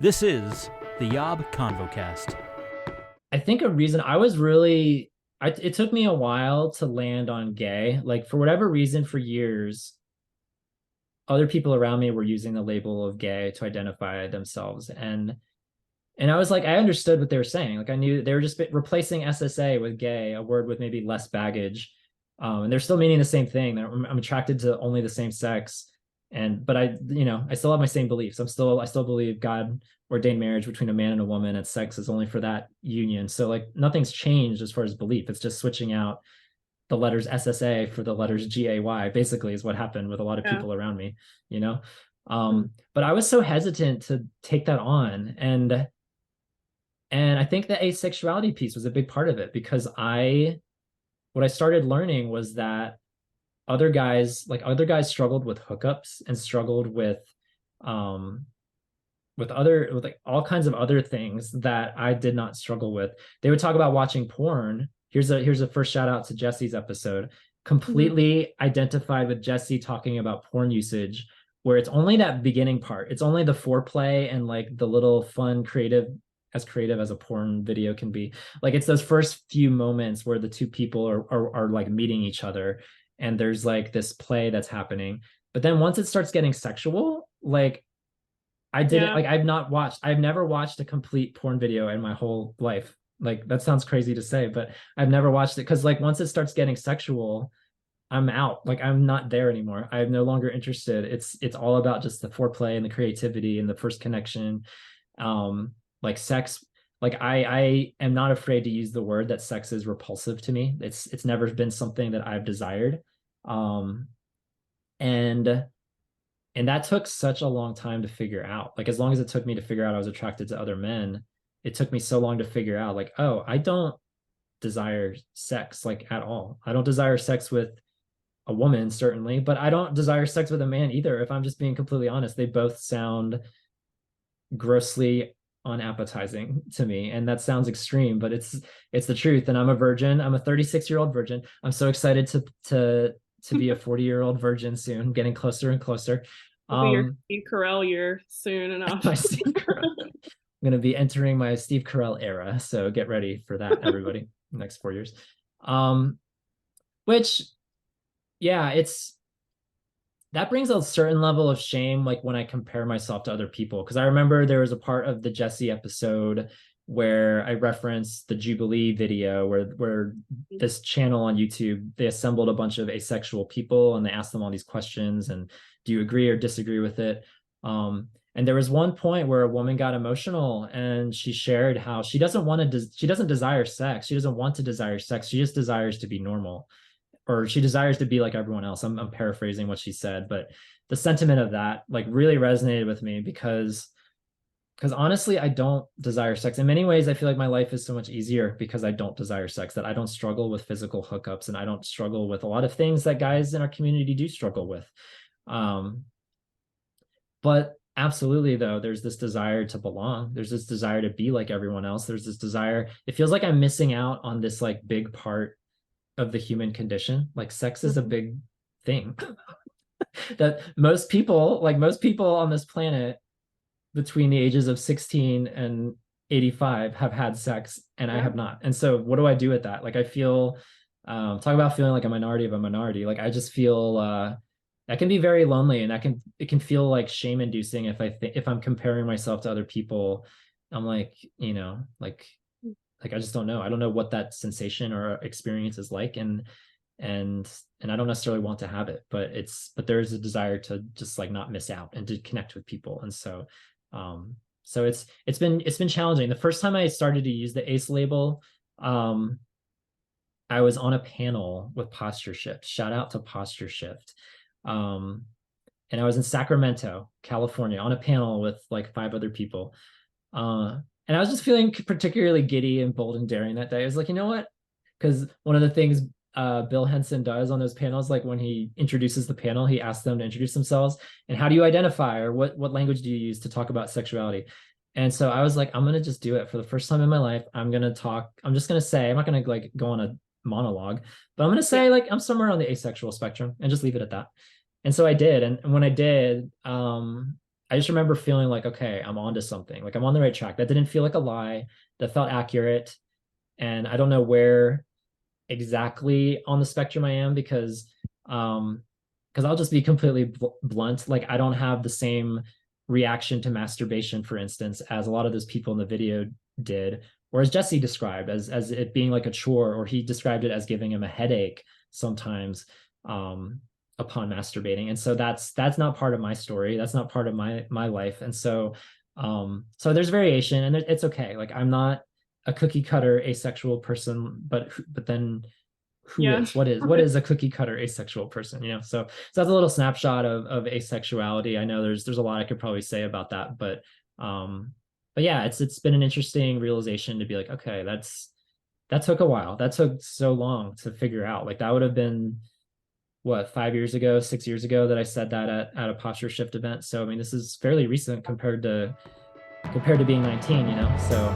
This is the YOB ConvoCast. I think a reason I was really, it took me a while to land on gay. Like for whatever reason, for years, other people around me were using the label of gay to identify themselves, and I was like, I understood what they were saying. Like I knew they were just replacing SSA with gay, a word with maybe less baggage, and they're still meaning the same thing. I'm attracted to only the same sex, but I still have my same beliefs. I still believe God ordained marriage between a man and a woman, and sex is only for that union. So like nothing's changed as far as belief. It's just switching out the letters SSA for the letters GAY, basically, is what happened with a lot of Yeah. people around me, you know? But I was so hesitant to take that on. And I think the asexuality piece was a big part of it because what I started learning was that other guys struggled with hookups and struggled um with like all kinds of other things that I did not struggle with. They would talk about watching porn. Here's a first shout out to Jesse's episode. Mhm. Completely identified with Jesse talking about porn usage, where it's only that beginning part. It's only the foreplay and like the little fun creative as a porn video can be. Like it's those first few moments where the two people are like meeting each other and there's like this play that's happening. But then once it starts getting sexual, like I didn't Yeah. like I've never watched a complete porn video in my whole life. Like that sounds crazy to say, but I've never watched it because like once it starts getting sexual, I'm out. Like I'm not there anymore. I'm no longer interested. It's all about just the foreplay and the creativity and the first connection. Like sex, like I am not afraid to use the word that sex is repulsive to me. It's never been something that I've desired. Um and and that took such a long time to figure out. Like as long as it took me to figure out I was attracted to other men, it took me so long to figure out like, oh, I don't desire sex like at all. I don't desire sex with a woman certainly, but I don't desire sex with a man either. If I'm just being completely honest, they both sound grossly unappetizing to me, and that sounds extreme, but it's the truth. And I'm a virgin. I'm a 36-year-old virgin. I'm so excited to be a 40-year-old virgin soon, getting closer and closer. Will be your um Steve Carell year soon my enough. Steve Carell. I'm going to be entering my Steve Carell era, so get ready for that, everybody. Next 4 years. Um which yeah, it's that brings a certain level of shame, like when I compare myself to other people. Because I remember there was a part of the Jesse episode where I referenced the Jubilee video where this channel on YouTube, they assembled a bunch of asexual people and they asked them all these questions and do you agree or disagree with it? And there was one point where a woman got emotional and she shared how she doesn't desire sex. She doesn't want to desire sex. She just desires to be normal, or she desires to be like everyone else. I'm paraphrasing what she said, but the sentiment of that like really resonated with me because honestly, I don't desire sex. In many ways, I feel like my life is so much easier because I don't desire sex, that I don't struggle with physical hookups and I don't struggle with a lot of things that guys in our community do struggle with. Um, but absolutely, though, there's this desire to belong. There's this desire to be like everyone else. There's this desire. It feels like I'm missing out on this like big part of the human condition. Like sex is a Mhm. big thing that most people on this planet between the ages of 16 and 85 have had sex and I Yeah. have not. And so what do I do with that? Like I feel talk about feeling like a minority of a minority. Like I just feel that can be very lonely, and it can feel like shame inducing if I'm comparing myself to other people. I'm like, like I just don't know. I don't know what that sensation or experience is like, and I don't necessarily want to have it, but there is a desire to just like not miss out and to connect with people. And so it's been challenging. The first time I started to use the ACE label, um I was on a panel with Posture Shift. Shout out to Posture Shift. Um and I was in Sacramento, California, on a panel with like five other people. And I was just feeling particularly giddy and bold and daring that day. I was like, you know what? Because one of the things Bill Henson does on those panels, like when he introduces the panel, he asks them to introduce themselves and how do you identify, or what language do you use to talk about sexuality? And so I was like, I'm gonna just do it for the first time in my life. I'm gonna talk. I'm just gonna say, I'm not gonna like go on a monologue, but I'm gonna Yeah. say like I'm somewhere on the asexual spectrum and just leave it at that. And so I did. And when I did, I just remember feeling like, okay, I'm onto something. Like I'm on the right track. That didn't feel like a lie. That felt accurate. And I don't know where exactly on the spectrum I am because I'll just be completely blunt. Like I don't have the same reaction to masturbation, for instance, as a lot of those people in the video did, or as Jesse described as it being like a chore, or he described it as giving him a headache sometimes upon masturbating. And so that's not part of my story. That's not part of my life. And so so there's variation, and it's okay. Like I'm not a cookie cutter asexual person, but then who Yeah. is what is a cookie cutter asexual person, you know? So that's a little snapshot of asexuality. I know there's a lot I could probably say about that, but yeah, it's been an interesting realization to be like, okay, that took a while. That took so long to figure out. Like that would have been what, 5 years ago, 6 years ago that I said that at a posture shift event. So I mean, this is fairly recent compared to being 19, you know? So